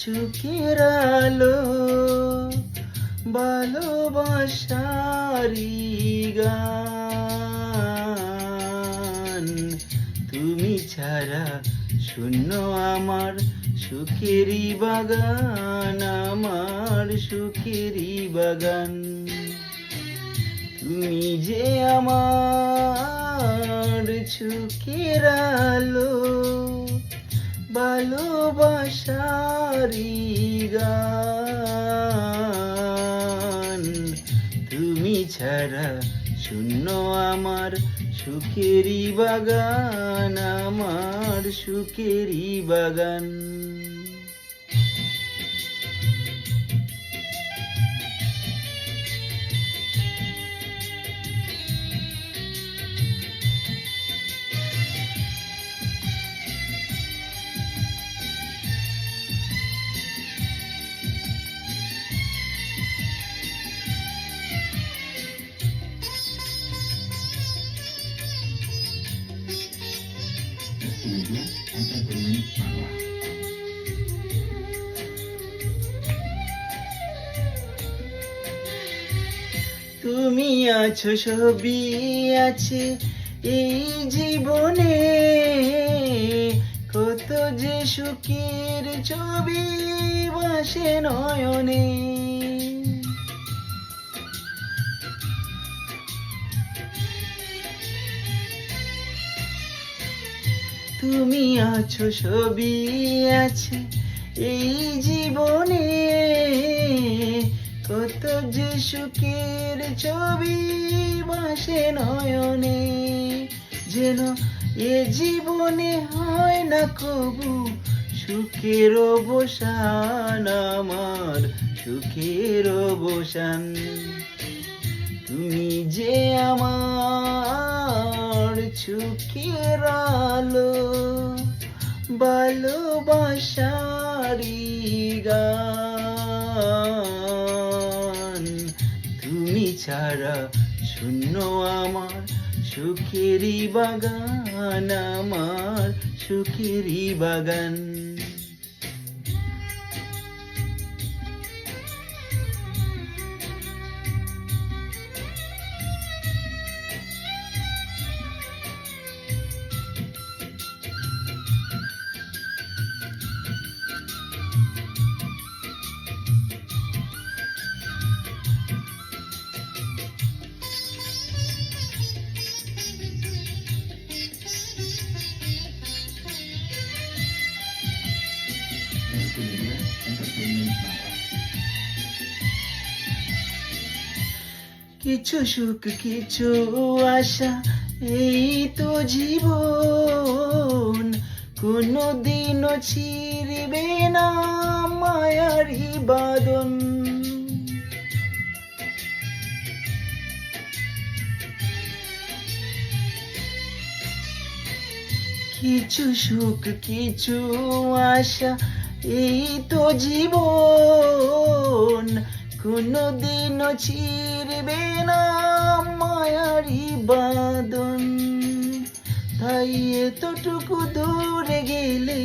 চোখের আলো ভালোবাসারি গান। তুমি ছাড়া শূন্য আমার সুখেরই বাগান, আমার সুখেরই বাগান। তুমি যে আমার চোখের আলো ভালোবাসারি গান। তুমি ছাড়া শূন্য আমার সুখেরই বাগান, আমার সুখেরই বাগান। তুমি আছো সবই আছে এই জীবনে, কত যে সুখের ছবি ভাসে নয়নে। তুমি আছো সবই আছে এই জীবনে, কত যে সুখের ছবি ভাসে নয়নে। যেন এ জীবনে হয় না কবু সুখের অবসান, আমার সুখের অবসান। তুমি যে আমার চোখের আলো ভালোবাসারি গান। তুমি ছাড়া শূন্য আমার সুখেরই বাগান, আমার সুখেরই বাগান। কিছু সুখ কিছু আশা এই তো জীবন, কোনদিনও ছিড়বে না মায়ারি বাঁধন। কিছু সুখ কিছু আশা এই তো জীবন, কোনদিনও ছিড়বে না মায়ারি বাঁধন। তাই এতটুকু দূরে গেলে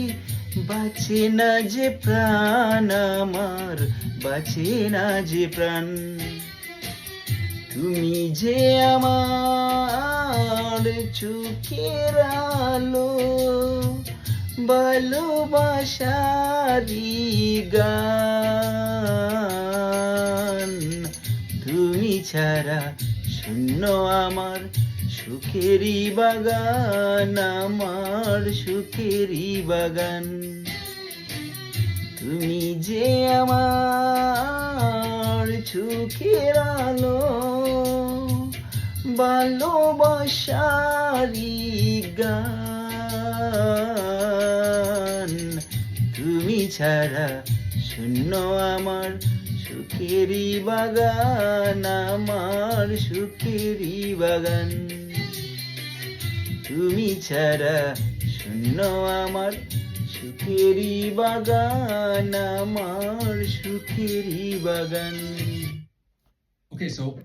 বাঁচে না যে প্রাণ, আমার বাঁচে না যে প্রাণ। তুমি যে আমার চোখের আলো ভালোবাসারি গান। তুমি ছাড়া শূন্য আমার সুখেরই বাগান, আমার সুখেরই বাগান। তুমি যে আমার চোখের আলো ভালোবাসারি গান। তুমি ছাড়া শূন্য আমার সুখেরই বাগান, আমার সুখেরই বাগান। তুমি ছাড়া শূন্য আমার সুখেরই বাগান, আমার সুখেরই বাগান। Okay, so